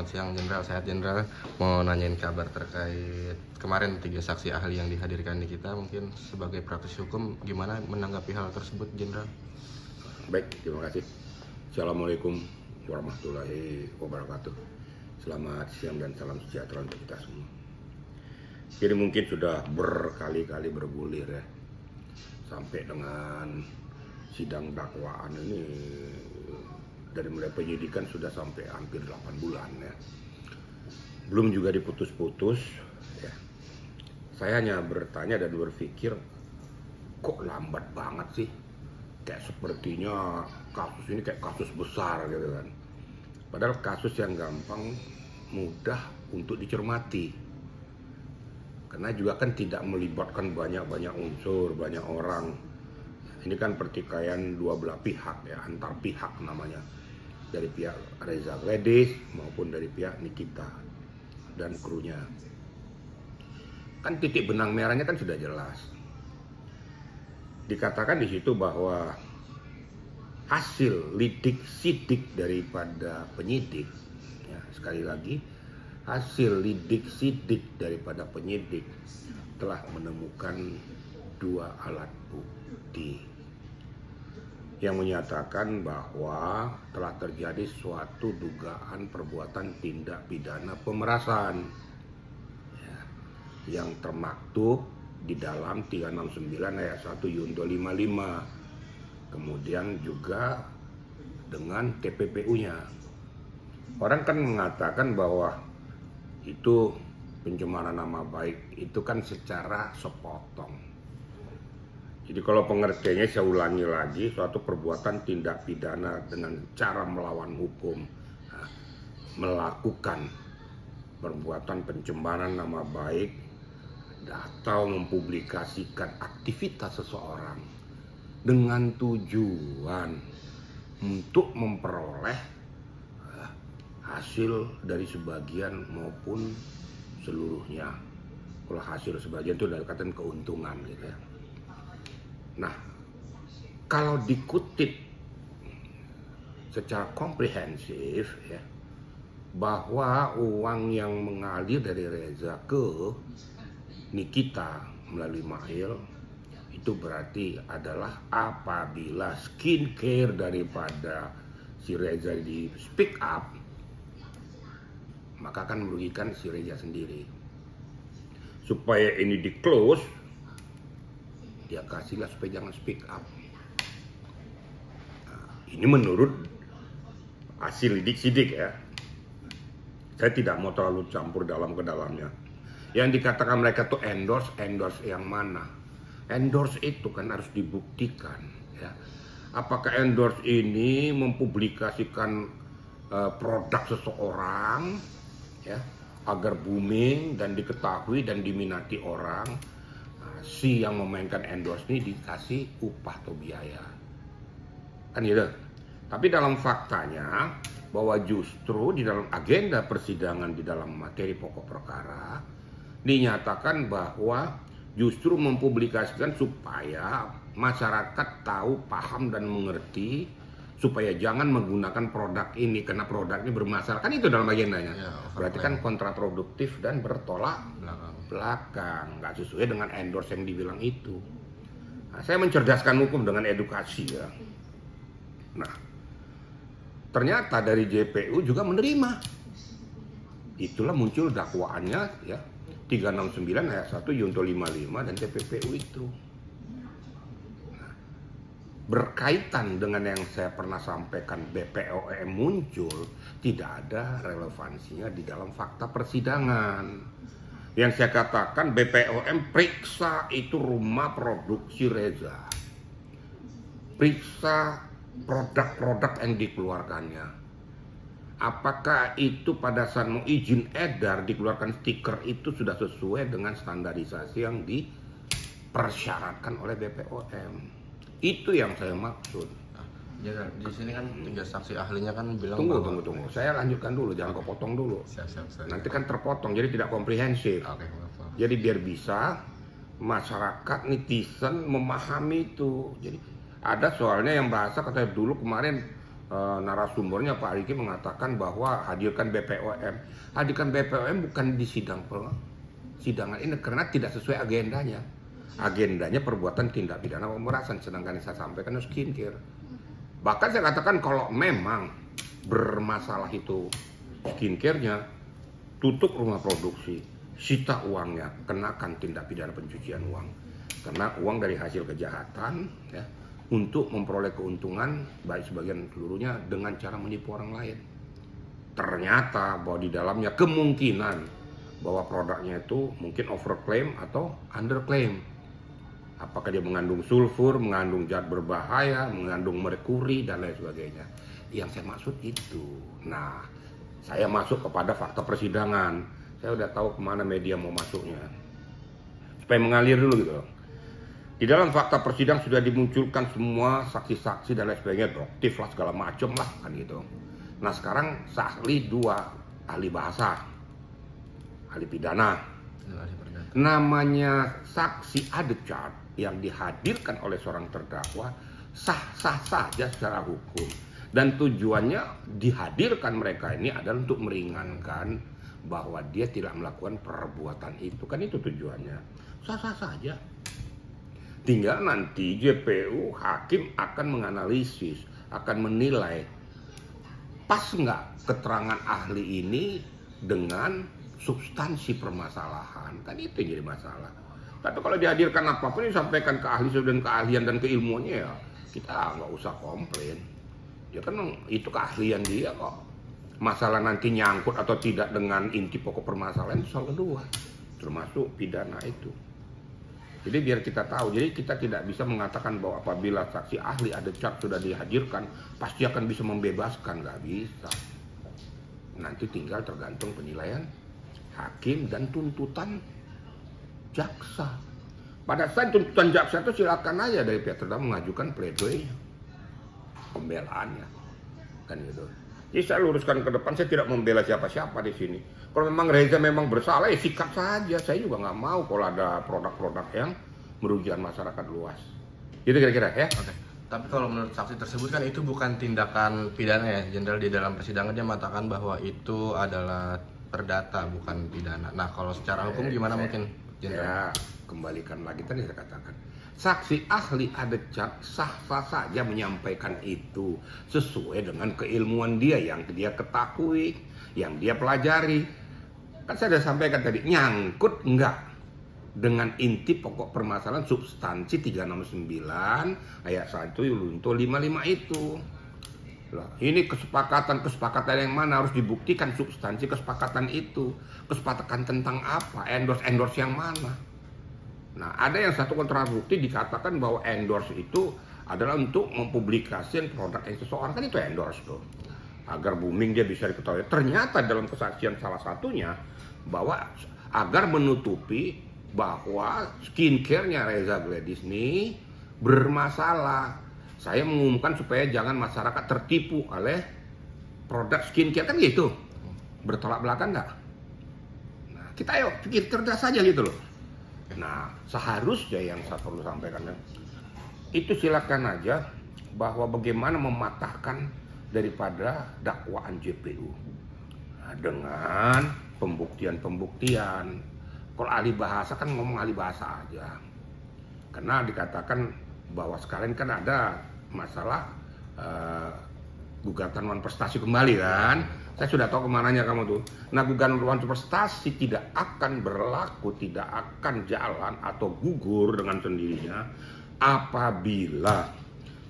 siang Jenderal, sehat Jenderal. Mau nanyain kabar terkait kemarin 3 saksi ahli yang dihadirkan di kita, mungkin sebagai praktisi hukum gimana menanggapi hal tersebut Jenderal? Baik, terima kasih. Assalamualaikum warahmatullahi wabarakatuh. Selamat siang dan salam sejahtera untuk kita semua. Jadi mungkin sudah berkali-kali bergulir ya, sampai dengan sidang dakwaan ini dari mulai penyidikan sudah sampai hampir 8 bulan ya. Belum juga diputus-putus ya. Saya hanya bertanya dan berpikir, kok lambat banget sih? Kayak sepertinya kasus ini kayak kasus besar gitu kan. Padahal kasus yang gampang, mudah untuk dicermati. Karena juga kan tidak melibatkan banyak-banyak unsur, banyak orang. Ini kan pertikaian dua belah pihak ya, antar pihak namanya. Dari pihak Reza Gledis maupun dari pihak Nikita dan krunya. Kan titik benang merahnya kan sudah jelas. Dikatakan di situ bahwa hasil lidik sidik daripada penyidik, ya, sekali lagi hasil lidik sidik daripada penyidik telah menemukan 2 alat bukti yang menyatakan bahwa telah terjadi suatu dugaan perbuatan tindak pidana pemerasan ya, yang termaktub di dalam 369 ayat 1 Yunto 55, kemudian juga dengan TPPU-nya. Orang kan mengatakan bahwa itu pencemaran nama baik, itu kan secara sepotong. Jadi kalau pengertiannya saya ulangi lagi, suatu perbuatan tindak pidana dengan cara melawan hukum, melakukan perbuatan pencemaran nama baik atau mempublikasikan aktivitas seseorang dengan tujuan untuk memperoleh hasil dari sebagian maupun seluruhnya. Kalau hasil sebagian itu dari kata keuntungan gitu ya. Nah, kalau dikutip secara komprehensif ya, bahwa uang yang mengalir dari Reza ke Nikita melalui Mail itu berarti adalah apabila skincare daripada si Reza di speak up, maka akan merugikan si Reza sendiri. Supaya ini di close, dia kasihlah supaya jangan speak up. Nah, ini menurut hasil lidik sidik ya. Saya tidak mau terlalu campur ke dalamnya. Yang dikatakan mereka tuh endorse yang mana? Endorse itu kan harus dibuktikan ya. Apakah endorse ini mempublikasikan produk seseorang ya agar booming dan diketahui dan diminati orang? Si yang memainkan endorse ini dikasih upah atau biaya kan gitu. Tapi dalam faktanya bahwa justru di dalam agenda persidangan di dalam materi pokok perkara dinyatakan bahwa justru mempublikasikan supaya masyarakat tahu, paham dan mengerti, supaya jangan menggunakan produk ini karena produk ini bermasalah, kan itu dalam agendanya ya, berarti kan kontraproduktif dan bertolak belakang, nggak sesuai dengan endorse yang dibilang itu. Nah, saya mencerdaskan hukum dengan edukasi ya. Nah, ternyata dari JPU juga menerima. Itulah muncul dakwaannya ya, 369 ayat 1 Yunto 55 dan TPPU itu. Nah, berkaitan dengan yang saya pernah sampaikan BPOM muncul, tidak ada relevansinya di dalam fakta persidangan. Yang saya katakan BPOM periksa itu rumah produksi Reza, periksa produk-produk yang dikeluarkannya. Apakah itu pada saat mau izin edar dikeluarkan stiker itu sudah sesuai dengan standarisasi yang dipersyaratkan oleh BPOM? Itu yang saya maksud. Ya, di sini kan 3 saksi ahlinya kan bilang Tunggu. Saya lanjutkan dulu, jangan kau potong dulu. Nanti kan terpotong, jadi tidak komprehensif. Jadi biar bisa masyarakat netizen memahami itu. Jadi ada soalnya yang bahasa kata dulu kemarin narasumbernya Pak Riki mengatakan bahwa hadirkan BPOM. Hadirkan BPOM bukan di sidangan ini karena tidak sesuai agendanya. Agendanya perbuatan tindak pidana pemerasan, sedangkan yang saya sampaikan itu skincare. Bahkan saya katakan kalau memang bermasalah itu skincare-nya, tutup rumah produksi, sita uangnya, kenakan tindak pidana pencucian uang. Karena uang dari hasil kejahatan ya, untuk memperoleh keuntungan baik sebagian seluruhnya dengan cara menipu orang lain. Ternyata bahwa di dalamnya kemungkinan bahwa produknya itu mungkin overclaim atau underclaim. Apakah dia mengandung sulfur, mengandung zat berbahaya, mengandung merkuri dan lain sebagainya. Yang saya maksud itu. Nah, saya masuk kepada fakta persidangan. Saya udah tahu kemana media mau masuknya. Supaya mengalir dulu gitu. Di dalam fakta persidangan sudah dimunculkan semua saksi-saksi dan lain sebagainya, doktif lah segala macam lah kan gitu. Nah sekarang ahli dua, ahli bahasa, ahli pidana. Namanya saksi adecat yang dihadirkan oleh seorang terdakwa sah-sah saja secara hukum. Dan tujuannya dihadirkan mereka ini adalah untuk meringankan bahwa dia tidak melakukan perbuatan itu. Kan itu tujuannya. Sah-sah saja. Tinggal nanti JPU, hakim akan menganalisis, akan menilai pas nggak keterangan ahli ini dengan substansi permasalahan. Kan itu yang jadi masalah. Tapi kalau dihadirkan apapun disampaikan ke ahli dan keahlian dan keilmuannya ya kita nggak usah komplain. Ya kan itu keahlian dia kok. Masalah nanti nyangkut atau tidak dengan inti pokok permasalahan itu soal kedua, termasuk pidana itu. Jadi biar kita tahu, jadi kita tidak bisa mengatakan bahwa apabila saksi ahli adecat sudah dihadirkan, pasti akan bisa membebaskan, nggak bisa. Nanti tinggal tergantung penilaian hakim dan tuntutan jaksa. Pada saat tuntutan jaksa itu silakan aja dari pihak terdakwa mengajukan pledoi pembelaannya, kan gitu. Jadi saya luruskan ke depan, saya tidak membela siapa-siapa di sini. Kalau memang Reza memang bersalah, ya sikap saja. Saya juga nggak mau kalau ada produk-produk yang merugikan masyarakat luas. Gitu kira-kira ya. Oke. Tapi kalau menurut saksi tersebut kan itu bukan tindakan pidana ya, Jenderal. Di dalam persidangan dia mengatakan bahwa itu adalah perdata bukan pidana. Nah kalau secara hukum gimana mungkin, Jenderal? Ya, kembalikan lagi tadi saya katakan. Saksi ahli adecat sah-sah saja menyampaikan itu sesuai dengan keilmuan dia yang dia ketahui, yang dia pelajari. Kan saya sudah sampaikan tadi, nyangkut enggak dengan inti pokok permasalahan substansi 369 ayat 1 Yulunto 55 itu. Loh, ini kesepakatan yang mana harus dibuktikan substansi kesepakatan itu. Kesepakatan tentang apa? Endorse yang mana? Nah, ada yang satu kontrabukti dikatakan bahwa endorse itu adalah untuk mempublikasikan produk yang seseorang, kan itu endorse tuh. Agar booming dia bisa diketahui. Ternyata dalam kesaksian salah satunya bahwa agar menutupi bahwa skincare-nya Reza Gladys ini bermasalah. Saya mengumumkan supaya jangan masyarakat tertipu oleh produk skincare, kan gitu. Bertolak belakang nggak? Nah, kita ayo pikir cerdas saja gitu loh. Nah, seharusnya yang saya perlu sampaikan itu silakan aja bahwa bagaimana mematahkan daripada dakwaan JPU dengan pembuktian. Kalau ahli bahasa kan ngomong ahli bahasa aja. Karena dikatakan bahwa sekarang kan ada masalah gugatan wan prestasi kembali kan. Saya sudah tahu kemananya kamu tuh. Nah, gugatan wan prestasi tidak akan berlaku, tidak akan jalan atau gugur dengan sendirinya apabila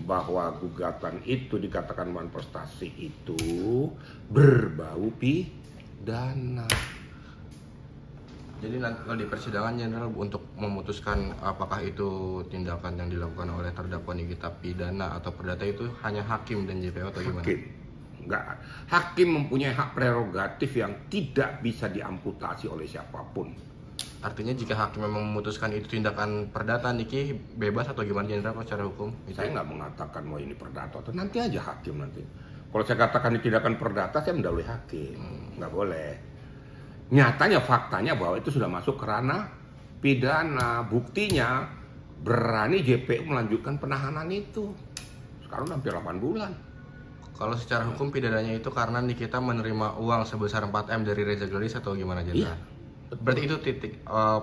bahwa gugatan itu dikatakan wan prestasi itu berbau pidana. Jadi nanti kalau di persidangan Jenderal untuk memutuskan apakah itu tindakan yang dilakukan oleh terdakwa Nikita pidana atau perdata itu hanya hakim dan JPO atau gimana? Enggak. Hakim mempunyai hak prerogatif yang tidak bisa diamputasi oleh siapapun. Artinya jika hakim memang memutuskan itu tindakan perdata, Niki bebas atau gimana Jenderal secara hukum? Saya nggak mengatakan mau ini perdata atau nanti aja hakim nanti. Kalau saya katakan ini tindakan perdata, saya mendahului hakim. Nggak boleh. Nyatanya faktanya bahwa itu sudah masuk ke ranah pidana. Buktinya berani JPU melanjutkan penahanan itu. Sekarang hampir 8 bulan. Kalau secara hukum pidananya itu karena Nikita menerima uang sebesar 4M dari Reza Gladys atau gimana Jenderal? Iya. Berarti itu titik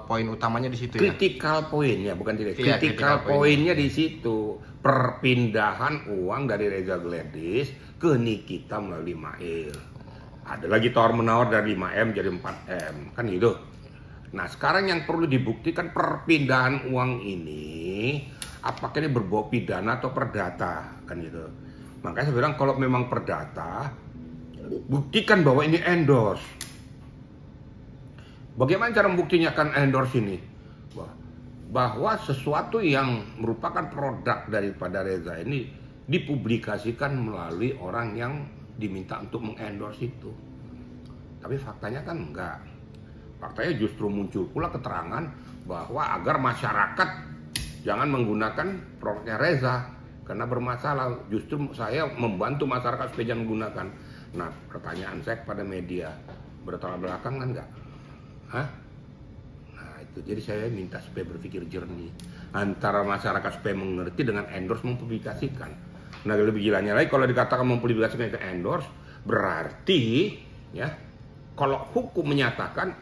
poin utamanya di situ ya? Critical poinnya, bukan tidak. Iya, Critical critical poinnya di situ. Perpindahan uang dari Reza Gladys ke Nikita melalui Mail. Ada lagi tawar-menawar dari 5M jadi 4M, kan gitu. Nah, sekarang yang perlu dibuktikan perpindahan uang ini apakah ini berbau pidana atau perdata, kan gitu. Makanya saya bilang kalau memang perdata, buktikan bahwa ini endorse. Bagaimana cara membuktikan endorse ini? Bahwa sesuatu yang merupakan produk daripada Reza ini dipublikasikan melalui orang yang diminta untuk mengendorse itu. Tapi faktanya kan enggak. Faktanya justru muncul pula keterangan bahwa agar masyarakat jangan menggunakan produknya Reza karena bermasalah. Justru saya membantu masyarakat supaya jangan menggunakan. Nah, pertanyaan saya kepada media, bertolak belakang kan enggak? Hah? Nah, itu jadi saya minta supaya berpikir jernih antara masyarakat supaya mengerti dengan endorse mempublikasikan. Nah, lebih gilanya lagi kalau dikatakan mempublikasikan itu endorse, berarti ya kalau hukum menyatakan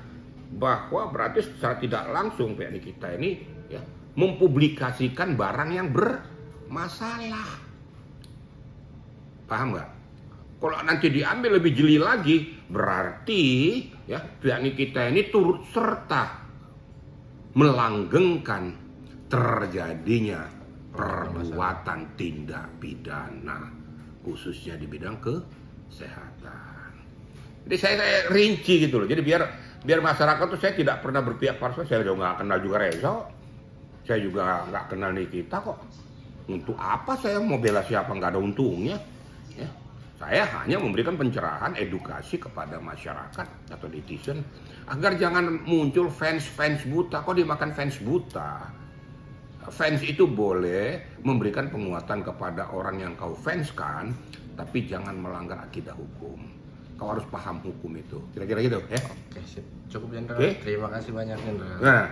bahwa berarti secara tidak langsung PNI kita ini ya mempublikasikan barang yang bermasalah. Paham nggak? Kalau nanti diambil lebih jeli lagi, berarti ya PNI kita ini turut serta melanggengkan terjadinya perbuatan tindak pidana khususnya di bidang kesehatan. Jadi saya rinci gitu loh. Jadi biar masyarakat tuh saya tidak pernah berpihak parsial. Saya juga nggak kenal juga Reza. Saya juga nggak kenal Nikita kok. Untuk apa saya mau bela siapa, nggak ada untungnya. Ya. Saya hanya memberikan pencerahan, edukasi kepada masyarakat atau netizen agar jangan muncul fans buta. Kok dimakan fans buta? Fans itu boleh memberikan penguatan kepada orang yang kau fanskan, tapi jangan melanggar akidah hukum. Kau harus paham hukum itu. Kira-kira gitu ya. Oke, sip. Cukup Jenderal. Oke. Terima kasih banyak Jenderal. Nah,